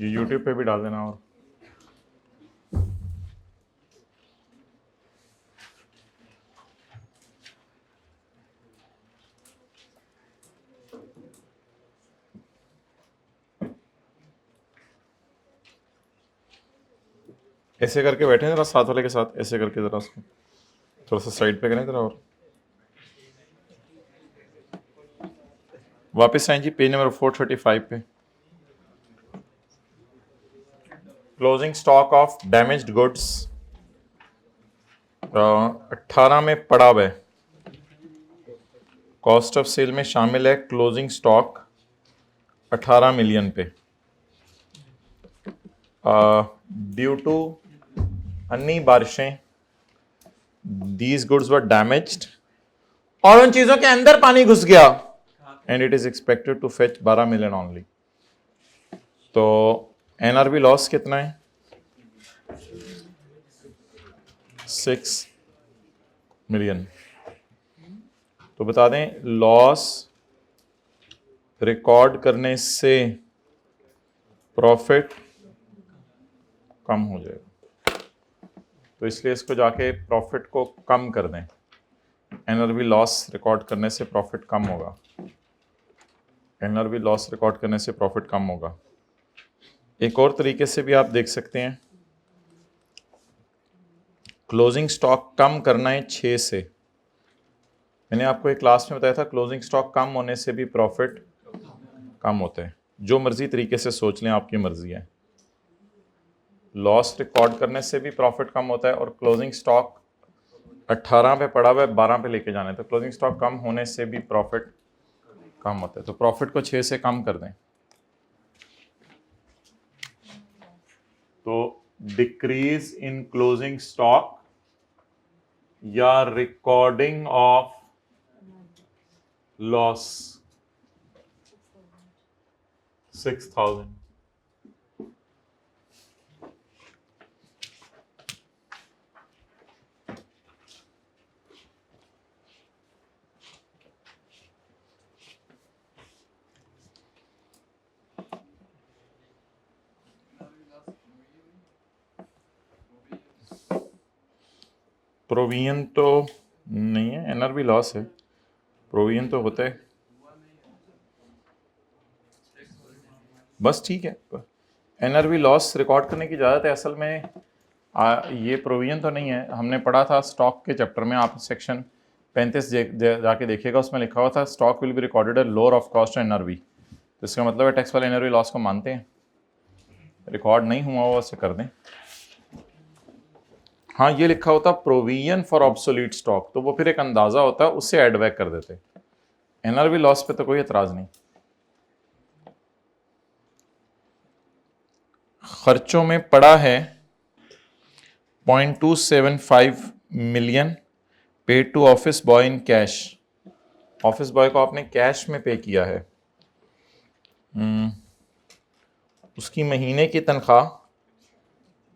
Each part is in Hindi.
ये यूट्यूब पे भी डाल देना। और ऐसे करके बैठे जरा साथ वाले के साथ, ऐसे करके जरा उसको थोड़ा सा साइड पे करें जरा। और वापस आए जी पेज नंबर 435 पे। Closing stock of damaged goods 18 में पड़ा हुआ है। कॉस्ट ऑफ सेल में शामिल है क्लोजिंग स्टॉक 18 मिलियन पे। ड्यू टू अन्नी बारिशें दीज गुड्स वर डैमेज्ड, और उन चीजों के अंदर पानी घुस गया, and it is expected to fetch 12 million only. तो एनआरबी लॉस कितना है? 6 मिलियन। तो बता दें लॉस रिकॉर्ड करने से प्रॉफिट कम हो जाएगा, तो इसलिए इसको जाके प्रॉफिट को कम कर दें। एनआरबी लॉस रिकॉर्ड करने से प्रॉफिट कम होगा। एनआरबी लॉस रिकॉर्ड करने से प्रॉफिट कम होगा। एक और तरीके से भी आप देख सकते हैं, क्लोजिंग स्टॉक कम करना है 6 से। मैंने आपको एक क्लास में बताया था क्लोजिंग स्टॉक कम होने से भी प्रॉफिट कम होता है। जो मर्जी तरीके से सोच लें, आपकी मर्जी है। लॉस रिकॉर्ड करने से भी प्रॉफिट कम होता है, और क्लोजिंग स्टॉक 18 पे पड़ा हुआ है, 12 पे लेके जाना है, तो क्लोजिंग स्टॉक कम होने से भी प्रॉफिट कम होता है। तो प्रॉफिट को 6 से कम कर दें। तो डिक्रीज इन क्लोजिंग स्टॉक या रिकॉर्डिंग ऑफ लॉस 6,000। प्रोविजन तो नहीं है, एनआरबी लॉस है। प्रोविजन तो होता है, बस ठीक है। एनआरबी लॉस रिकॉर्ड करने की इजाज़त है। असल में ये प्रोविजन तो नहीं है। हमने पढ़ा था स्टॉक के चैप्टर में, आप सेक्शन 35 जाके देखिएगा, उसमें लिखा हुआ था stock will be recorded at lower of cost NRB. तो इसका मतलब है टैक्स वाले एनआरबी लॉस को मानते हैं। रिकॉर्ड नहीं हुआ वो उसे कर दें। हाँ, ये लिखा होता प्रोविजन फॉर ऑब्सोलीट स्टॉक, तो वो फिर एक अंदाजा होता है, उससे एड बैक कर देते। एनआरबी लॉस पे तो कोई एतराज नहीं। खर्चों में पड़ा है 0.275 million paid to office boy in cash. Office boy को आपने कैश में पे किया है। उसकी महीने की तनख्वाह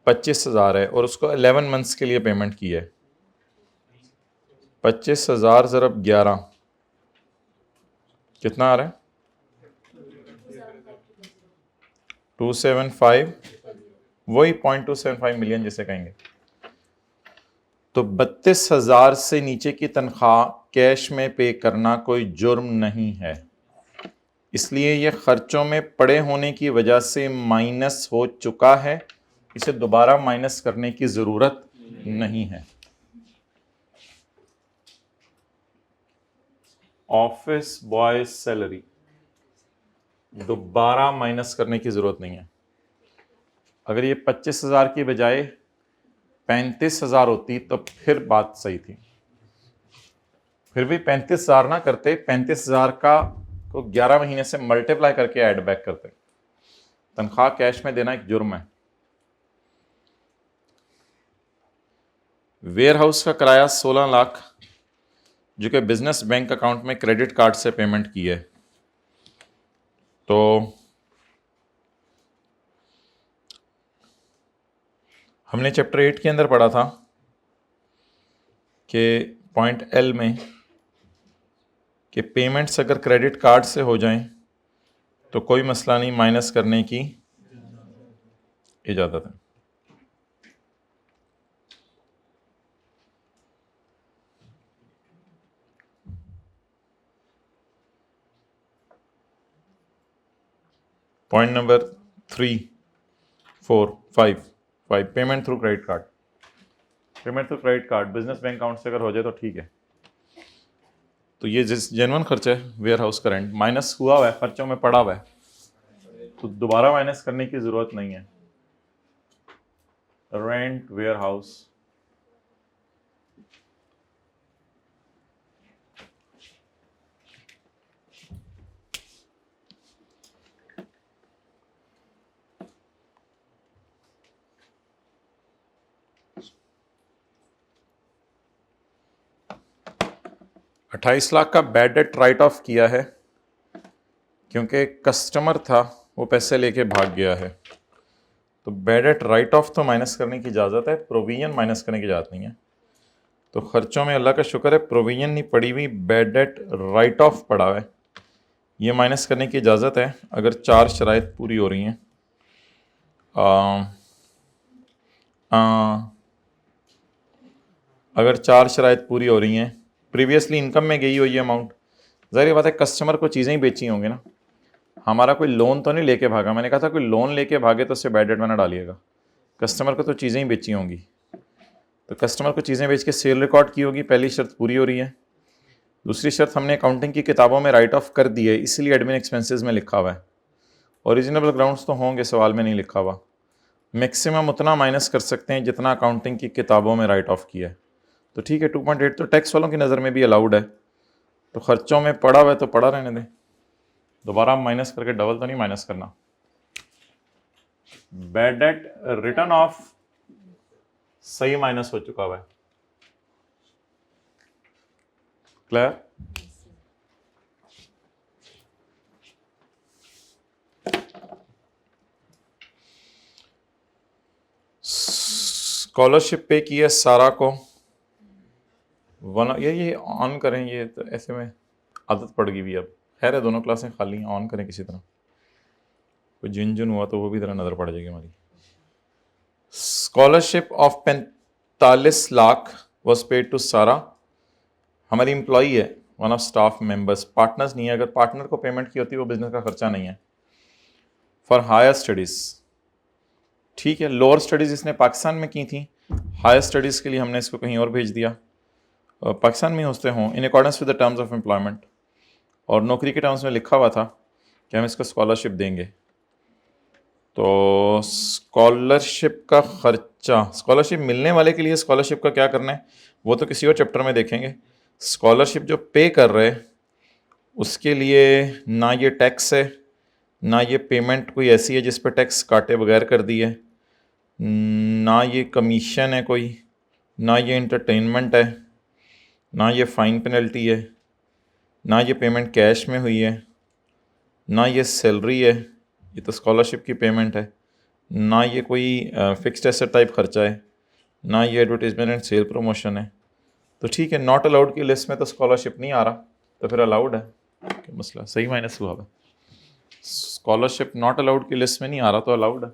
25,000 है और उसको 11 मंथ्स के लिए पेमेंट की है। 25,000 ज़रब 11 कितना आ रहा है? 275, वही 0.275 मिलियन जिसे कहेंगे। तो 32,000 से नीचे की तनख्वाह कैश में पे करना कोई जुर्म नहीं है, इसलिए यह खर्चों में पड़े होने की वजह से माइनस हो चुका है। इसे दोबारा माइनस करने की जरूरत नहीं है। ऑफिस बॉय सैलरी दोबारा माइनस करने की जरूरत नहीं है। अगर ये 25,000 की बजाय 35,000 होती तो फिर बात सही थी। फिर भी 35,000 ना करते, 35,000 का को 11 महीने से मल्टीप्लाई करके ऐड बैक करते। तनख्वाह कैश में देना एक जुर्म है। वेयर हाउस का किराया 16 लाख, जो कि बिजनेस बैंक अकाउंट में क्रेडिट कार्ड से पेमेंट की है। तो हमने चैप्टर 8 के अंदर पढ़ा था कि पॉइंट एल में कि पेमेंट्स अगर क्रेडिट कार्ड से हो जाएं तो कोई मसला नहीं, माइनस करने की इजाज़त है। Point number 3, 4, 5 payment through credit card. Payment through credit card business bank account से अगर हो जाए तो ठीक है। तो ये जिस जेन्युइन खर्चा है वेयर हाउस का रेंट माइनस हुआ हुआ है, खर्चों में पड़ा हुआ है, तो दोबारा माइनस करने की ज़रूरत नहीं है। रेंट वेयर हाउस, $28 लाख का बैड डेट राइट ऑफ किया है क्योंकि कस्टमर था वो पैसे लेके भाग गया है। तो बैड डेट राइट ऑफ तो माइनस करने की इजाज़त है, प्रोविजन माइनस करने की इजाज़त नहीं है। तो खर्चों में अल्लाह का शुक्र है प्रोविजन नहीं पड़ी हुई, बैड डेट राइट ऑफ पड़ा हुआ है, ये माइनस करने की इजाज़त है अगर 4 शराइत पूरी हो रही हैं। अगर 4 शराइत पूरी हो रही हैं, प्रीवियसली इनकम में गई हो ये अमाउंट, ज़ाहिर बात है कस्टमर को चीज़ें ही बेची होंगी ना, हमारा कोई लोन तो नहीं लेके भागा। मैंने कहा था कोई लोन लेके भागे तो उससे बैड डेट में ना डालिएगा, कस्टमर को तो चीज़ें ही बेची होंगी। तो कस्टमर को चीज़ें बेच के सेल रिकॉर्ड की होगी, पहली शर्त पूरी हो रही है। दूसरी शर्त हमने अकाउंटिंग की किताबों में राइट ऑफ कर दी है, इसलिए एडमिन एक्सपेंसेस में लिखा हुआ है। ओरिजिनल ग्राउंड्स तो होंगे, सवाल में नहीं लिखा हुआ। मैक्सिमम उतना माइनस कर सकते हैं जितना अकाउंटिंग की किताबों में राइट ऑफ किया है। तो ठीक है, 2.8 तो टैक्स वालों की नज़र में भी अलाउड है। तो खर्चों में पड़ा हुआ है तो पड़ा रहने दें, दोबारा माइनस करके डबल तो नहीं माइनस करना। बैड डेट रिटर्न ऑफ सही माइनस हो चुका हुआ है। क्लियर? स्कॉलरशिप पे की है सारा को ये ऑन करें, ये तो ऐसे में आदत पड़ गई भी अब। खैर है, दोनों क्लासें खाली हैं, ऑन करें किसी तरह, कोई जिन हुआ तो वो भी तरह नज़र पड़ जाएगी हमारी। Scholarship of 45 lakh was paid to Sara, हमारी एम्प्लॉई है, one of staff members, partners नहीं है। अगर पार्टनर को पेमेंट की होती है वो बिजनेस का खर्चा नहीं है। फॉर हायर स्टडीज़, ठीक है, लोअर स्टडीज़ इसने पाकिस्तान में की थी, हायर स्टडीज़ के लिए हमने इसको कहीं और भेज दिया, पाकिस्तान में होते हों, in accordance with the terms of employment, और नौकरी के टर्म्स में लिखा हुआ था कि हम इसको स्कॉलरशिप देंगे। तो स्कॉलरशिप का खर्चा, स्कॉलरशिप मिलने वाले के लिए स्कॉलरशिप का क्या करना है वो तो किसी और चैप्टर में देखेंगे। स्कॉलरशिप जो पे कर रहे उसके लिए ना ये टैक्स है, ना ये पेमेंट कोई ऐसी है जिस पर टैक्स काटे बगैर कर दी है, ना ये कमीशन है कोई, ना ये इंटरटेनमेंट है, ना ये फ़ाइन पेनल्टी है, ना ये पेमेंट कैश में हुई है, ना ये सैलरी है, ये तो स्कॉलरशिप की पेमेंट है, ना ये कोई फिक्स्ड एसेट टाइप खर्चा है, ना ये एडवर्टीजमेंट एंड सेल प्रमोशन है। तो ठीक है, नॉट अलाउड की लिस्ट में तो स्कॉलरशिप नहीं आ रहा, तो फिर अलाउड है, क्या मसला, सही माइनस हुआ है। स्कॉलरशिप नॉट अलाउड की लिस्ट में नहीं आ रहा तो अलाउड है।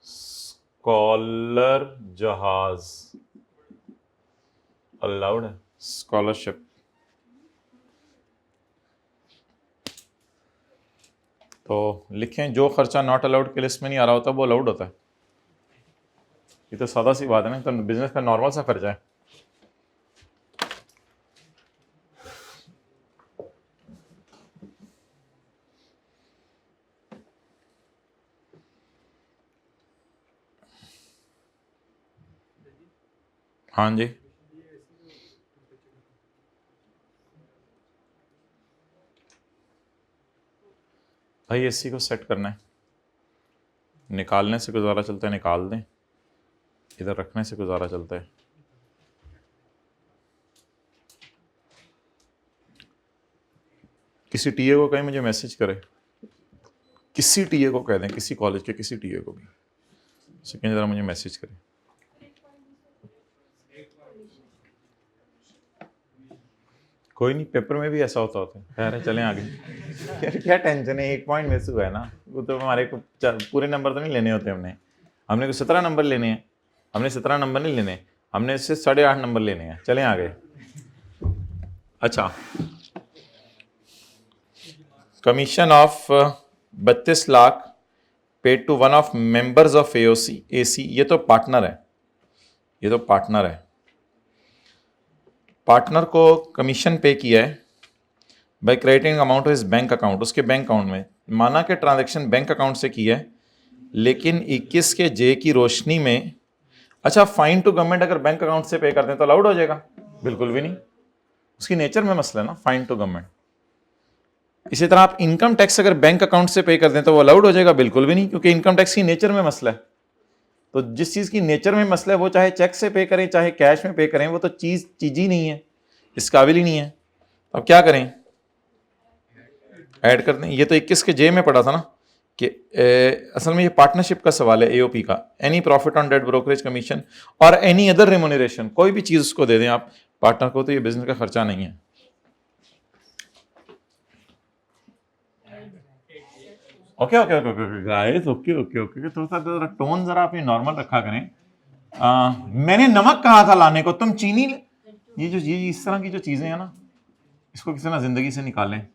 स्कॉलर जहाज अलाउड है, स्कॉलरशिप। तो लिखें जो खर्चा नॉट अलाउड की लिस्ट में नहीं आ रहा होता वो अलाउड होता है। ये तो सादा सी बात है ना, तो बिजनेस का नॉर्मल सा खर्चा है। हाँ जी, भाई एसी को सेट करना है, निकालने से गुजारा चलता है निकाल दें, इधर रखने से गुजारा चलता है। किसी टीए को कहीं मुझे मैसेज करे, किसी टीए को कह दें, किसी कॉलेज के किसी टीए को भी सेकेंड ज़रा मुझे मैसेज करें। कोई नहीं, पेपर में भी ऐसा होता है। खैर है, चलें आगे। यार क्या टेंशन है, 1 पॉइंट मिस हुआ है ना, वो तो हमारे को पूरे नंबर तो नहीं लेने होते हमने को 17 नंबर लेने हैं, हमने 17 नंबर नहीं लेने, हमने इससे 8.5 नंबर लेने हैं। चलें आगे। अच्छा, commission of 32 lakh paid to one of members of AC, ये तो पार्टनर है, ये तो पार्टनर है। पार्टनर को कमीशन पे किया है by crediting amount of his bank account, उसके बैंक अकाउंट में। माना कि ट्रांजैक्शन बैंक अकाउंट से की है, लेकिन 21 के जे की रोशनी में, अच्छा फाइन टू गवर्नमेंट अगर बैंक अकाउंट से पे करते हैं तो अलाउड हो जाएगा? बिल्कुल भी नहीं, उसकी नेचर में मसला है ना, फाइन टू गवर्नमेंट। इसी तरह आप इनकम टैक्स अगर बैंक अकाउंट से पे कर दें तो वो अलाउड हो जाएगा? बिल्कुल भी नहीं, क्योंकि इनकम टैक्स की नेचर में मसला है। तो जिस चीज़ की नेचर में मसला है वो चाहे चेक से पे करें चाहे कैश में पे करें, वो तो चीज़ ही नहीं है, इस काबिल ही नहीं है। अब क्या करें? ऐड कर दें। ये तो 21 के जे में पड़ा था ना कि असल में ये पार्टनरशिप का सवाल है एओपी का। Any profit on debt brokerage commission और एनी अदर रेम्यूनरेशन, कोई भी चीज़ उसको दे दें आप पार्टनर को, तो ये बिजनेस का खर्चा नहीं है। Okay okay okay okay guys, okay okay okay, थोड़ा सा टोन जरा अपनी नॉर्मल रखा करें। मैंने नमक कहा था लाने को, तुम चीनी ये इस तरह की जो चीजें हैं ना, इसको किसी ना जिंदगी से निकालें।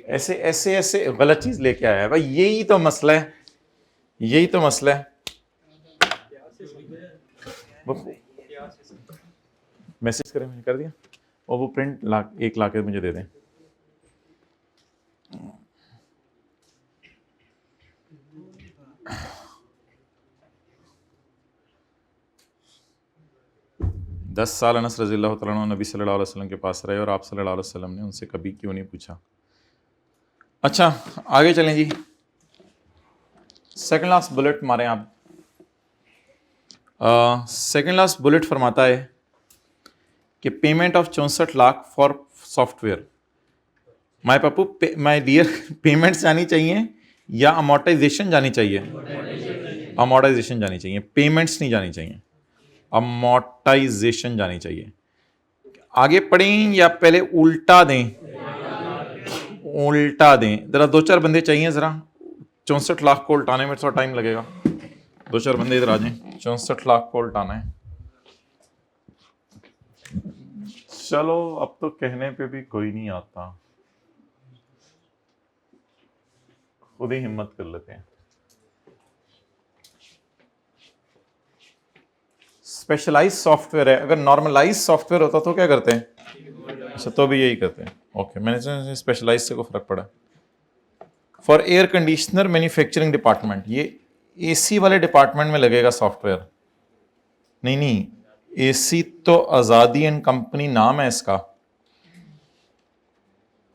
ऐसे ऐसे ऐसे गलत चीज लेके आया है भाई, यही तो मसला है, यही तो मसला है। मैसेज करें, मैंने कर दिया, और वो प्रिंट एक ला के मुझे दे दें। दस साल अनस रज़ियल्लाहु तआला अन्हु नबी सल्लल्लाहु अलैहि वसल्लम के पास रहे और आप सल्लल्लाहु अलैहि वसल्लम ने उनसे कभी क्यों नहीं पूछा। अच्छा आगे चलें जी, सेकंड लास्ट बुलेट मारें आप। सेकंड लास्ट बुलेट फरमाता है कि payment of 64 lakh for software. My Pappu, my dear, payments जानी चाहिए या अमोर्टाइजेशन जानी चाहिए? अमोर्टाइजेशन जानी चाहिए, पेमेंट्स नहीं जानी चाहिए, अमोर्टाइजेशन जानी चाहिए। आगे पढ़ें या पहले उल्टा दें? उल्टा दें। जरा 2-4 बंदे चाहिए, जरा 64 लाख को उल्टाने में थोड़ा टाइम लगेगा। 2-4 बंदे इधर आ जाएं, 64 लाख को उल्टाना है। चलो अब तो कहने पे भी कोई नहीं आता, खुद ही हिम्मत कर लेते हैं। स्पेशलाइज सॉफ्टवेयर है, अगर नॉर्मलाइज सॉफ्टवेयर होता तो क्या करते हैं? अच्छा तो भी यही करते हैं। ओके, मैंने स्पेशलाइज से को फर्क पड़ा। For air conditioner manufacturing department, ये एसी वाले डिपार्टमेंट में लगेगा सॉफ्टवेयर। नहीं, एसी तो आजादी एंड कंपनी नाम है इसका।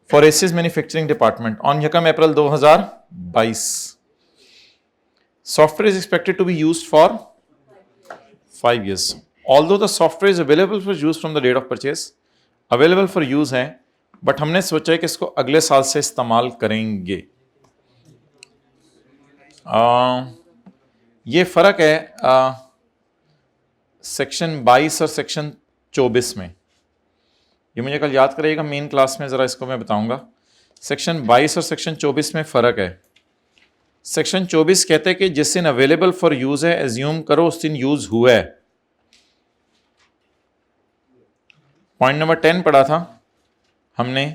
For ACs manufacturing department on 1 April 2022, software is expected to be used for 5 years. Although the software is available for use from the date of purchase, available for use है, बट हमने सोचा है कि इसको अगले साल से इस्तेमाल करेंगे। ये फर्क है सेक्शन 22 और सेक्शन 24 में। ये मुझे कल याद करिएगा, मेन क्लास में ज़रा इसको मैं बताऊंगा। सेक्शन 22 और सेक्शन 24 में फ़र्क है। सेक्शन 24 कहते हैं कि जिस दिन अवेलेबल फॉर यूज़ है, एज्यूम करो उस दिन यूज़ हुआ है। पॉइंट नंबर 10 पढ़ा था हमने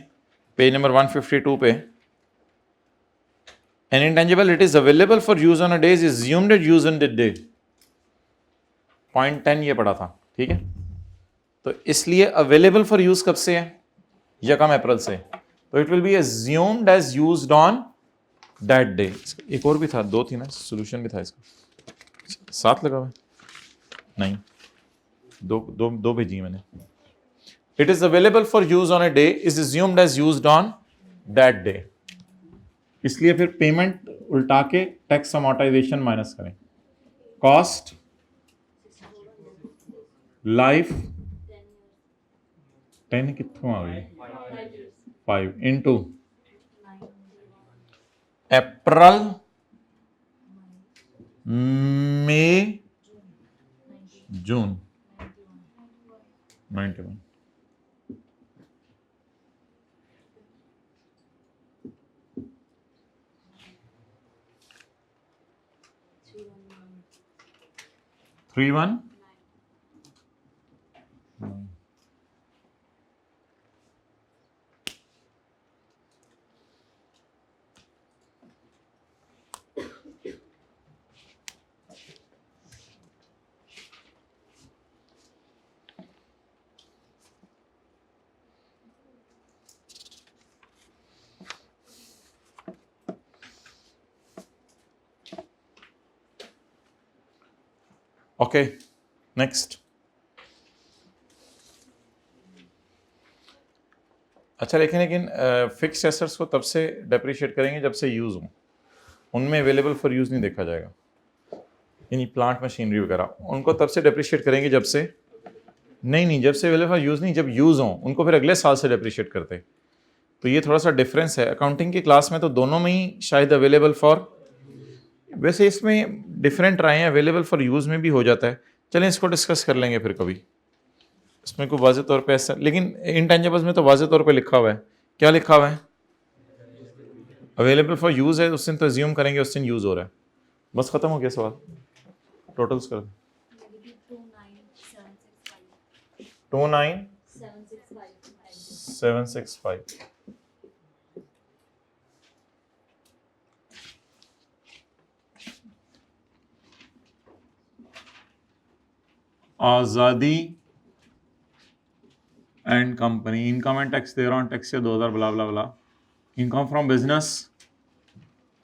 पेज नंबर 152 पे। N intangible it is available for use on a day is assumed use on that day. Point 10 ये पढ़ा था, ठीक है। तो इसलिए अवेलेबल फॉर यूज कब से है? 1 अप्रैल से। तो it will be assumed as used on that day. एक और भी था, 2 थी ना, सोल्यूशन भी था इसका, 7 लगा हुआ है? नहीं, दो भेजी मैंने। It is available for use on a day is assumed as used on that day. इसलिए फिर पेमेंट उल्टा के टैक्स अमोर्टाइजेशन माइनस करें। कॉस्ट लाइफ 10 कितों आ गई? 5 इंटू अप्रैल मई जून 91। 31 ओके नेक्स्ट। अच्छा लेकिन फिक्स्ड एसेट्स को तब से डेप्रिशिएट करेंगे जब से यूज़ हों, उनमें अवेलेबल फॉर यूज़ नहीं देखा जाएगा, यानी प्लांट मशीनरी वगैरह उनको तब से डेप्रिशिएट करेंगे जब से नहीं जब से अवेलेबल फॉर यूज़ नहीं, जब यूज़ हों उनको फिर अगले साल से डेप्रिशिएट करते। तो ये थोड़ा सा डिफरेंस है। अकाउंटिंग की क्लास में तो दोनों में ही शायद अवेलेबल फॉर, वैसे इसमें डिफरेंट रहे हैं, अवेलेबल फॉर यूज़ में भी हो जाता है। चलें इसको डिस्कस कर लेंगे फिर कभी, इसमें कोई वाज़ेह तौर पे ऐसा, लेकिन इंटेंजिबल्स में तो वाज़ेह तौर पे लिखा हुआ है। क्या लिखा हुआ है? अवेलेबल फॉर यूज़ है, उस दिन तो एज्यूम करेंगे उस दिन यूज़ हो रहा है। बस ख़त्म हो गया सवाल, टोटल्स कर 29765। Azadi and company, income and tax दे रहा हूँ, टैक्स से 2000 blah blah blah, income from business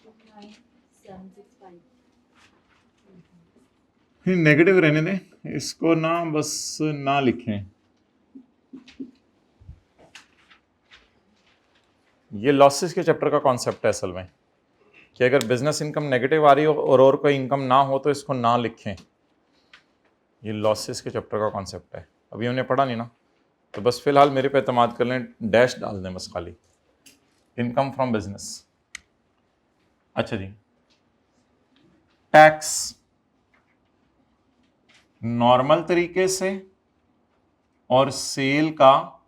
29765। Negative रहने दें इसको ना, बस ना लिखें। ये लॉसेस के चैप्टर का कॉन्सेप्ट है असल में, कि अगर बिजनेस इनकम नेगेटिव आ रही हो और कोई इनकम ना हो तो इसको ना लिखें। ये लॉसेस के चैप्टर का कॉन्सेप्ट है, अभी हमने पढ़ा नहीं ना, तो बस फिलहाल मेरे पे एतमाद कर लें, डैश डाल दें बस खाली, इनकम फ्रॉम बिजनेस। अच्छा जी, टैक्स नॉर्मल तरीके से और सेल का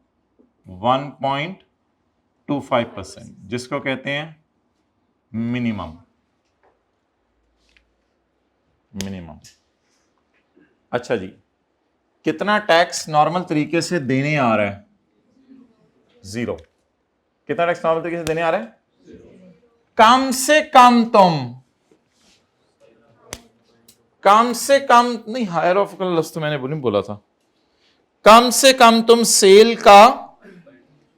1.25%, जिसको कहते हैं मिनिमम। अच्छा जी, कितना टैक्स नॉर्मल तरीके से देने आ रहा है? 0। कितना टैक्स नॉर्मल तरीके से देने आ रहा है? कम से कम नहीं, हायर ऑफ का लफ्ज तो मैंने नहीं बोला था। कम से कम तुम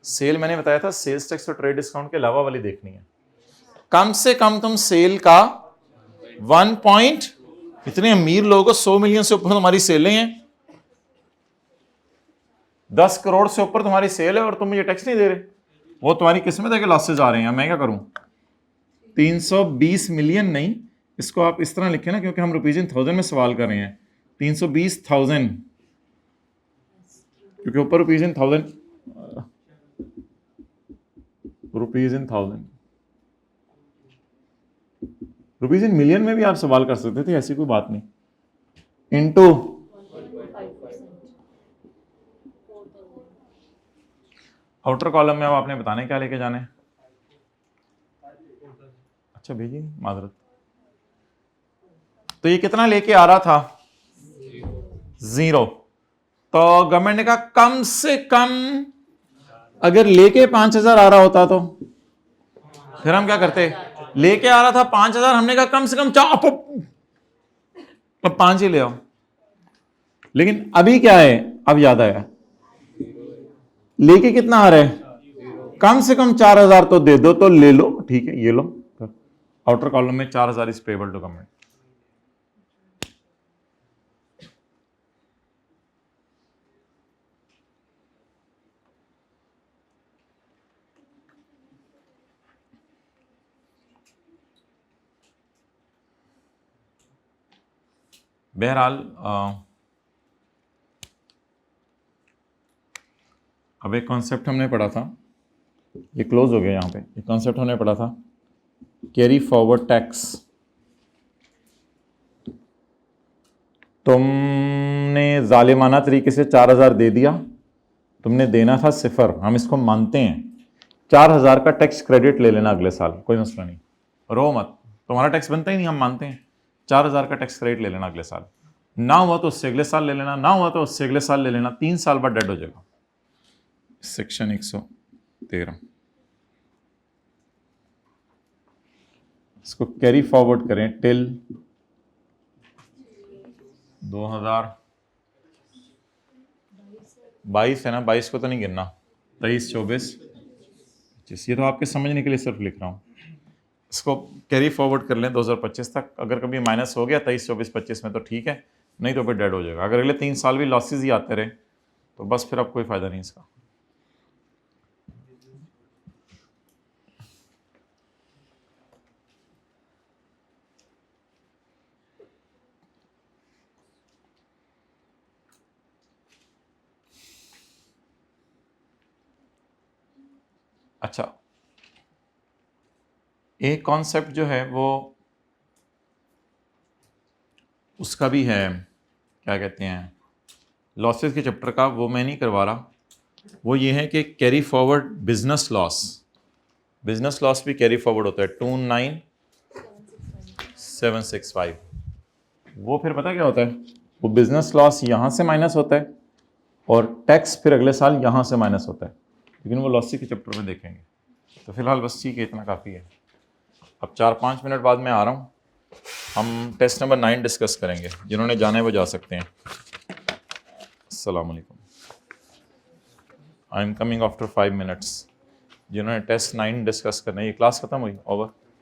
सेल मैंने बताया था सेल्स टैक्स और ट्रेड डिस्काउंट के अलावा वाली देखनी है। कम से कम तुम सेल का 1 इतने अमीर लोगों को 100 मिलियन से ऊपर तुम्हारी सेलें हैं, 10 करोड़ से ऊपर तुम्हारी सेल है और तुम मुझे टैक्स नहीं दे रहे, वो तुम्हारी किस्मत है कि लॉसेज आ रहे हैं। मैं क्या करूं? 320 मिलियन नहीं, इसको आप इस तरह लिखें ना, क्योंकि हम रुपीज इन थाउजेंड में सवाल कर रहे हैं। 320,000, क्योंकि ऊपर rupees in thousand, rupees in million में भी आप सवाल कर सकते थे, ऐसी कोई बात नहीं। इनटू आउटर कॉलम में अब आपने बताने क्या लेके जाने। अच्छा भेजिए, माजरत। तो ये कितना लेके आ रहा था? 0। तो गवर्नमेंट ने कहा कम से कम, अगर लेके 5000 आ रहा होता तो फिर हम क्या करते? लेके आ रहा था 5000, हमने कहा कम से कम 5 ही ले आओ। लेकिन अभी क्या है? अब याद आया, लेके कितना आ रहा है? कम से कम 4000 तो दे दो, तो ले लो, ठीक है ये लो। आउटर कॉलम में 4000 इज पेबल टू गवर्नमेंट। बहरहाल अब एक कॉन्सेप्ट हमने पढ़ा था, ये क्लोज हो गया यहाँ पे। एक कॉन्सेप्ट हमने पढ़ा था, कैरी फॉरवर्ड टैक्स। तुमने जालिमाना तरीके से 4000 दे दिया, तुमने देना था 0, हम इसको मानते हैं। 4000 का टैक्स क्रेडिट ले लेना अगले साल, कोई मसला नहीं, रो मत, तुम्हारा टैक्स बनता ही नहीं, हम मानते हैं। 4000 का टैक्स क्रेडिट ले लेना अगले साल। ना हुआ तो उससे अगले साल ले लेना, ना हुआ तो उससे अगले साल ले लेना, 3 साल बाद डेड हो जाएगा। सेक्शन 113 इसको कैरी फॉरवर्ड करें टिल 2022 है ना, 22 को तो नहीं गिनना, 23, 24, 25, ये तो आपके समझने के लिए सिर्फ लिख रहा हूँ। इसको कैरी फॉरवर्ड कर लें 2025 तक, अगर कभी माइनस हो गया 23, 24, 25 में तो ठीक है, नहीं तो फिर डेड हो जाएगा। अगर अगले 3 साल भी लॉसेज ही आते रहे तो बस फिर अब कोई फ़ायदा नहीं इसका। अच्छा, एक कॉन्सेप्ट जो है वो उसका भी है, क्या कहते हैं, लॉसेस के चैप्टर का, वो मैं नहीं करवा रहा। वो ये है कि carry forward business loss, business loss भी कैरी फॉरवर्ड होता है 29765। वो फिर पता क्या होता है, वो बिजनेस लॉस यहाँ से माइनस होता है और टैक्स फिर अगले साल यहाँ से माइनस होता है, लेकिन वो लॉसी के चैप्टर में देखेंगे। तो फिलहाल बस ठीक है, इतना काफ़ी है। अब 4-5 मिनट बाद मैं आ रहा हूँ, हम टेस्ट नंबर 9 डिस्कस करेंगे। जिन्होंने जाना है वो जा सकते हैं। अस्सलाम वालेकुम। I am coming after 5 minutes. जिन्होंने टेस्ट 9 डिस्कस करना है, ये क्लास ख़त्म हुई, ओवर।